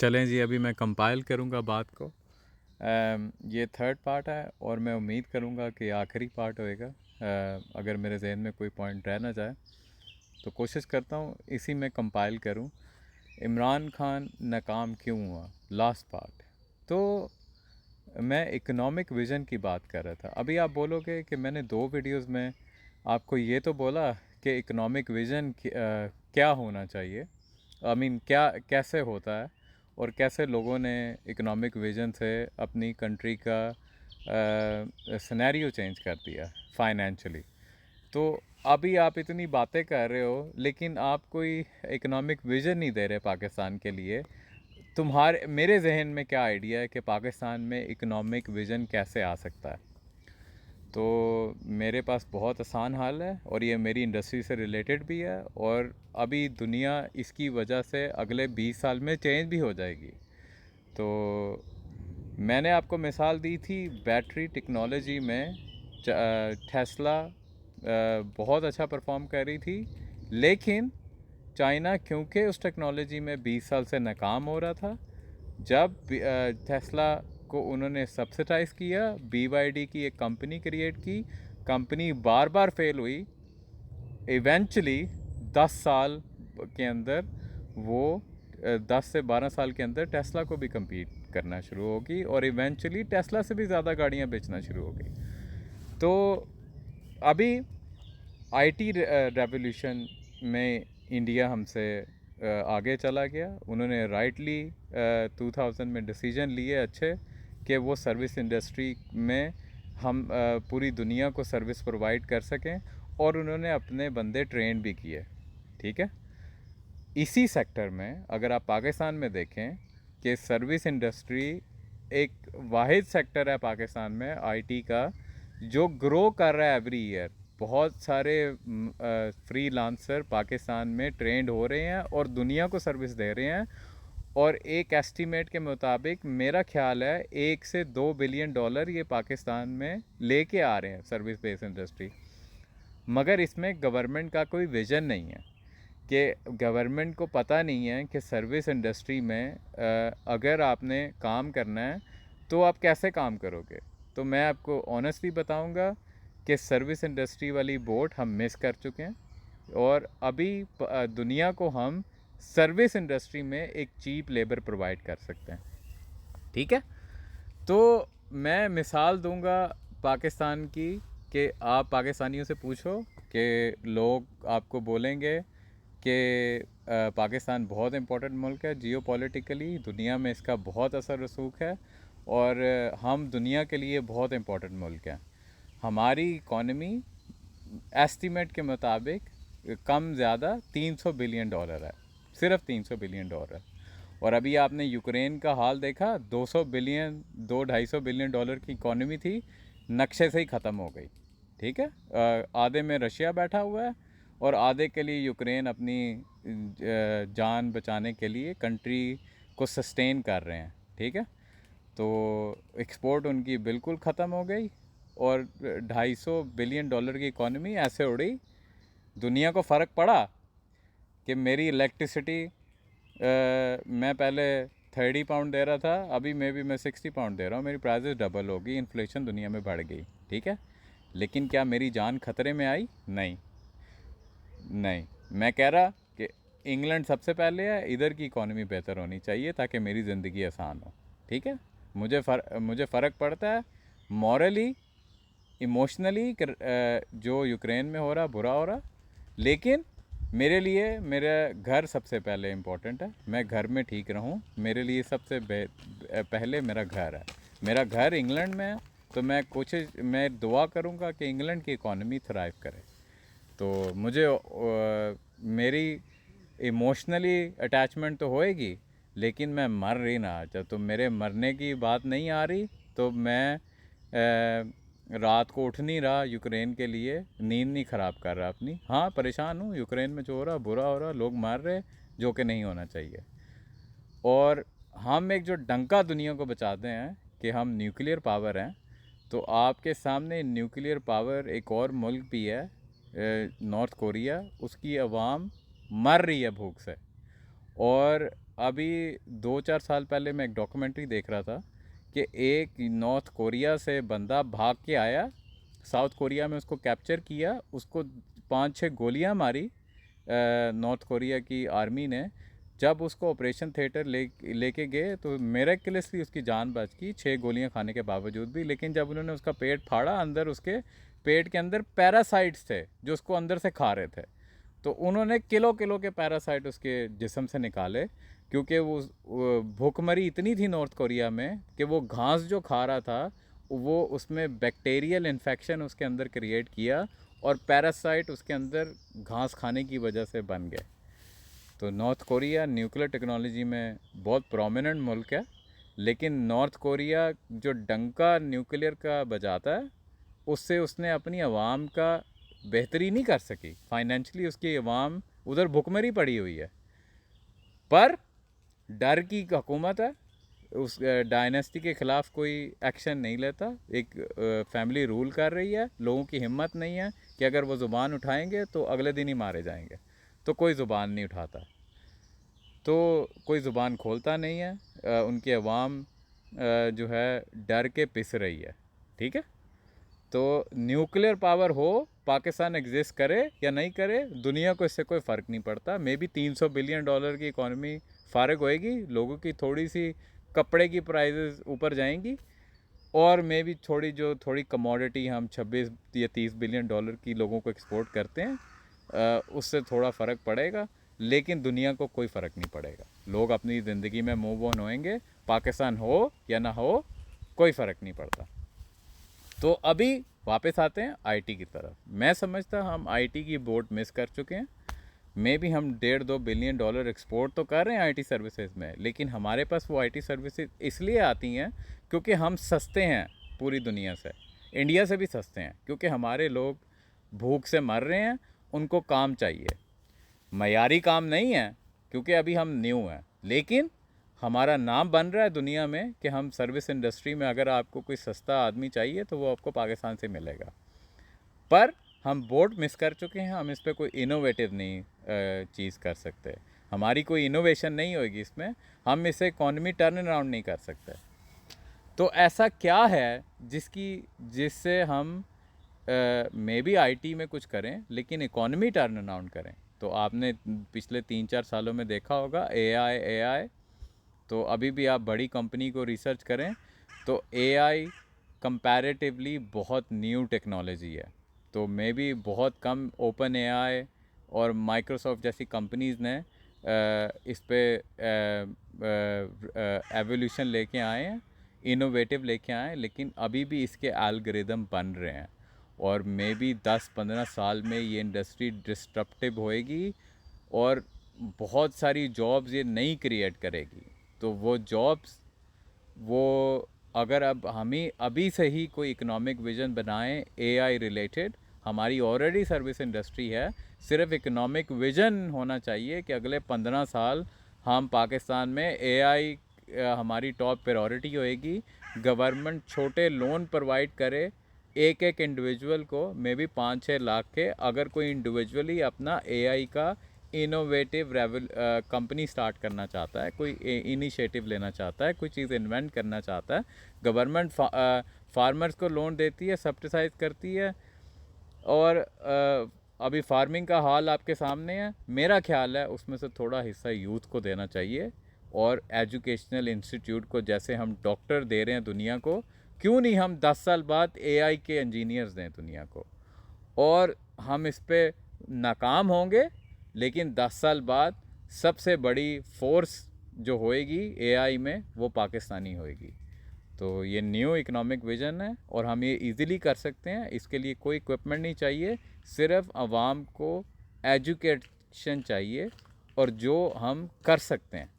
चलें जी, अभी मैं कंपाइल करूँगा बात को। ये थर्ड पार्ट है और मैं उम्मीद करूँगा कि आखिरी पार्ट होएगा। अगर मेरे जहन में कोई पॉइंट रह ना जाए तो कोशिश करता हूँ इसी में कंपाइल करूँ। इमरान खान नाकाम क्यों हुआ, लास्ट पार्ट। तो मैं इकोनॉमिक विज़न की बात कर रहा था। अभी आप बोलोगे कि मैंने 2 वीडियोस में आपको ये तो बोला कि इकोनॉमिक विज़न क्या होना चाहिए, आई मीन क्या कैसे होता है और कैसे लोगों ने इकोनॉमिक विज़न से अपनी कंट्री का सिनेरियो चेंज कर दिया फाइनेंशियली। तो अभी आप इतनी बातें कर रहे हो लेकिन आप कोई इकोनॉमिक विज़न नहीं दे रहे पाकिस्तान के लिए। तुम्हारे मेरे जहन में क्या आइडिया है कि पाकिस्तान में इकोनॉमिक विज़न कैसे आ सकता है? तो मेरे पास बहुत आसान हल है और ये मेरी इंडस्ट्री से रिलेटेड भी है और अभी दुनिया इसकी वजह से अगले 20 साल में चेंज भी हो जाएगी। तो मैंने आपको मिसाल दी थी बैटरी टेक्नोलॉजी में। टेस्ला बहुत अच्छा परफॉर्म कर रही थी, लेकिन चाइना क्योंकि उस टेक्नोलॉजी में 20 साल से नाकाम हो रहा था। जब टेस्ला को उन्होंने सब्सिडाइज़ किया, BYD की एक कंपनी क्रिएट की, कंपनी बार बार फेल हुई। इवेंचुअली 10 साल के अंदर वो 10 से 12 साल के अंदर टेस्ला को भी कम्पीट करना शुरू होगी और इवेंचुअली टेस्ला से भी ज़्यादा गाड़ियाँ बेचना शुरू हो गई। तो अभी आईटी रेवोल्यूशन में इंडिया हमसे आगे चला गया। उन्होंने राइटली 2000 में डिसीजन लिए अच्छे कि वो सर्विस इंडस्ट्री में हम पूरी दुनिया को सर्विस प्रोवाइड कर सकें और उन्होंने अपने बंदे ट्रेन भी किए। ठीक है, इसी सेक्टर में अगर आप पाकिस्तान में देखें कि सर्विस इंडस्ट्री एक वाहिद सेक्टर है पाकिस्तान में आईटी का जो ग्रो कर रहा है एवरी ईयर। बहुत सारे फ्रीलांसर पाकिस्तान में ट्रेंड हो रहे हैं और दुनिया को सर्विस दे रहे हैं। और एक एस्टीमेट के मुताबिक मेरा ख्याल है 1 से 2 बिलियन डॉलर ये पाकिस्तान में लेके आ रहे हैं सर्विस बेस्ड इंडस्ट्री। मगर इसमें गवर्नमेंट का कोई विज़न नहीं है कि गवर्नमेंट को पता नहीं है कि सर्विस इंडस्ट्री में अगर आपने काम करना है तो आप कैसे काम करोगे। तो मैं आपको ऑनेस्टली बताऊंगा कि सर्विस इंडस्ट्री वाली बोट हम मिस कर चुके हैं और अभी दुनिया को हम सर्विस इंडस्ट्री में एक चीप लेबर प्रोवाइड कर सकते हैं। ठीक है, तो मैं मिसाल दूंगा पाकिस्तान की कि आप पाकिस्तानियों से पूछो कि लोग आपको बोलेंगे कि पाकिस्तान बहुत इम्पोर्टेंट मुल्क है जियोपॉलिटिकली, दुनिया में इसका बहुत असर रसूख है और हम दुनिया के लिए बहुत इम्पोर्टेंट मुल्क हैं। हमारी इकॉनमी एस्टीमेट के मुताबिक कम ज़्यादा 300 बिलियन डॉलर है, सिर्फ 300 बिलियन डॉलर। और अभी आपने यूक्रेन का हाल देखा, 200 बिलियन 200-250 बिलियन डॉलर की इकॉनमी थी, नक्शे से ही ख़त्म हो गई। ठीक है, आधे में रशिया बैठा हुआ है और आधे के लिए यूक्रेन अपनी जान बचाने के लिए कंट्री को सस्टेन कर रहे हैं। ठीक है, तो एक्सपोर्ट उनकी बिल्कुल ख़त्म हो गई और 250 बिलियन डॉलर की इकॉनमी ऐसे उड़ी। दुनिया को फ़र्क पड़ा कि मेरी इलेक्ट्रिसिटी मैं पहले 30 पाउंड दे रहा था, अभी मैं 60 पाउंड दे रहा हूँ, मेरी प्राइसेस डबल हो गई, इन्फ्लेशन दुनिया में बढ़ गई। ठीक है, लेकिन क्या मेरी जान खतरे में आई? नहीं, नहीं। मैं कह रहा कि इंग्लैंड सबसे पहले है, इधर की इकॉनमी बेहतर होनी चाहिए ताकि मेरी ज़िंदगी आसान हो। ठीक है, मुझे फ़र्क पड़ता है मॉरली, इमोशनली जो यूक्रेन में हो रहा बुरा हो रहा, लेकिन मेरे लिए मेरा घर सबसे पहले इम्पोर्टेंट है। मैं घर में ठीक रहूं, मेरे लिए सबसे पहले मेरा घर है। मेरा घर इंग्लैंड में है, तो मैं दुआ करूंगा कि इंग्लैंड की इकॉनमी थ्राइव करे। तो मुझे मेरी इमोशनली अटैचमेंट तो होएगी, लेकिन मैं मर रही ना। जब तो मेरे मरने की बात नहीं आ रही तो मैं रात को उठ नहीं रहा यूक्रेन के लिए, नींद नहीं ख़राब कर रहा अपनी। हाँ, परेशान हूँ, यूक्रेन में जो हो रहा बुरा हो रहा, लोग मार रहे जो कि नहीं होना चाहिए। और हम एक जो डंका दुनिया को बचाते हैं कि हम न्यूक्लियर पावर हैं, तो आपके सामने न्यूक्लियर पावर एक और मुल्क भी है, नॉर्थ कोरिया। उसकी आवाम मर रही है भूख से और अभी 2-4 साल पहले मैं एक डॉक्यूमेंट्री देख रहा था कि एक नॉर्थ कोरिया से बंदा भाग के आया, साउथ कोरिया में उसको कैप्चर किया, उसको 5-6 गोलियां मारी नॉर्थ कोरिया की आर्मी ने। जब उसको ऑपरेशन थिएटर लेके गए तो मिरेकलसली उसकी जान बच गई, 6 गोलियां खाने के बावजूद भी। लेकिन जब उन्होंने उसका पेट फाड़ा, अंदर उसके पेट के अंदर पैरासाइट्स थे जो उसको अंदर से खा रहे थे। तो उन्होंने किलो किलो के पैरासाइट उसके जिस्म से निकाले, क्योंकि वो भूखमरी इतनी थी नॉर्थ कोरिया में कि वो घास जो खा रहा था वो उसमें बैक्टीरियल इन्फेक्शन उसके अंदर क्रिएट किया और पैरासाइट उसके अंदर घास खाने की वजह से बन गए। तो नॉर्थ कोरिया न्यूक्लियर टेक्नोलॉजी में बहुत प्रोमिनेंट मुल्क है, लेकिन नॉर्थ कोरिया जो डंका न्यूक्लियर का बजाता है उससे उसने अपनी आवाम का बेहतरी नहीं कर सकी। फाइनेंशली उसकी आवाम उधर भुखमरी पड़ी हुई है, पर डर की हुकूमत है, उस डायनेस्टी के ख़िलाफ़ कोई एक्शन नहीं लेता। एक फैमिली रूल कर रही है, लोगों की हिम्मत नहीं है कि अगर वो ज़ुबान उठाएंगे तो अगले दिन ही मारे जाएंगे, तो कोई ज़ुबान नहीं उठाता, तो कोई ज़ुबान खोलता नहीं है। उनकी आवाम जो है डर के पिस रही है। ठीक है, तो न्यूक्लियर पावर हो, पाकिस्तान एग्जिस्ट करे या नहीं करे, दुनिया को इससे कोई फ़र्क नहीं पड़ता। मे बी $300 बिलियन की इकॉनमी फ़ारग होएगी, लोगों की थोड़ी सी कपड़े की प्राइजेस ऊपर जाएंगी, और मे बी थोड़ी कमोडिटी हम 26 या 30 बिलियन डॉलर की लोगों को एक्सपोर्ट करते हैं, उससे थोड़ा फ़र्क पड़ेगा, लेकिन दुनिया को कोई फ़र्क नहीं पड़ेगा। लोग अपनी ज़िंदगी में मूव ऑन होएंगे, पाकिस्तान हो या ना हो कोई फ़र्क नहीं पड़ता। तो अभी वापस आते हैं आईटी की तरफ। मैं समझता हम आईटी की बोट मिस कर चुके हैं। मे भी हम 1.5-2 बिलियन डॉलर एक्सपोर्ट तो कर रहे हैं आईटी सर्विसेज में, लेकिन हमारे पास वो आईटी सर्विसेज इसलिए आती हैं क्योंकि हम सस्ते हैं पूरी दुनिया से, इंडिया से भी सस्ते हैं, क्योंकि हमारे लोग भूख से मर रहे हैं, उनको काम चाहिए, मयारी काम नहीं है, क्योंकि अभी हम न्यू हैं, लेकिन हमारा नाम बन रहा है दुनिया में कि हम सर्विस इंडस्ट्री में अगर आपको कोई सस्ता आदमी चाहिए तो वो आपको पाकिस्तान से मिलेगा। पर हम बोट मिस कर चुके हैं, हम इस पर कोई इनोवेटिव नहीं चीज़ कर सकते, हमारी कोई इनोवेशन नहीं होगी इसमें, हम इसे इकॉनमी टर्न अराउंड नहीं कर सकते। तो ऐसा क्या है जिससे हम मे बी आईटी में कुछ करें लेकिन इकॉनमी टर्न अराउंड करें? तो आपने पिछले 3-4 सालों में देखा होगा एआई। तो अभी भी आप बड़ी कंपनी को रिसर्च करें तो एआई कंपैरेटिवली बहुत न्यू टेक्नोलॉजी है। तो मे बी बहुत कम ओपन एआई और माइक्रोसॉफ्ट जैसी कंपनीज़ ने इस पे एवोल्यूशन लेके आए हैं, इनोवेटिव लेके आए हैं, लेकिन अभी भी इसके एल्गोरिदम बन रहे हैं, और मे बी 10-15 साल में ये इंडस्ट्री डिस्ट्रप्टिव होएगी और बहुत सारी जॉब्स ये नई क्रिएट करेगी। तो वो जॉब्स, वो अगर अब हम ही अभी से ही कोई इकोनॉमिक विजन बनाएं एआई रिलेटेड, हमारी ऑलरेडी सर्विस इंडस्ट्री है, सिर्फ इकोनॉमिक विजन होना चाहिए कि अगले 15 साल हम पाकिस्तान में एआई हमारी टॉप प्रायोरिटी होएगी। गवर्नमेंट छोटे लोन प्रोवाइड करे एक एक इंडिविजुअल को, मे बी 5-6 लाख के, अगर कोई इंडिविजुअली अपना एआई का इनोवेटिव कंपनी स्टार्ट करना चाहता है, कोई इनिशिएटिव लेना चाहता है, कोई चीज़ इन्वेंट करना चाहता है, गवर्नमेंट फार्मर्स को लोन देती है, सब्सिडाइज करती है, और अभी फार्मिंग का हाल आपके सामने है। मेरा ख्याल है उसमें से थोड़ा हिस्सा यूथ को देना चाहिए, और एजुकेशनल इंस्टीट्यूट को, जैसे हम डॉक्टर दे रहे हैं दुनिया को, क्यों नहीं हम 10 साल बाद एआई के इंजीनियर्स दें दुनिया को, और हम इस पे नाकाम होंगे, लेकिन 10 साल बाद सबसे बड़ी फोर्स जो होएगी एआई में वो पाकिस्तानी होएगी। तो ये न्यू इकोनॉमिक विजन है और हम ये इजीली कर सकते हैं, इसके लिए कोई इक्विपमेंट नहीं चाहिए, सिर्फ आवाम को एजुकेशन चाहिए, और जो हम कर सकते हैं।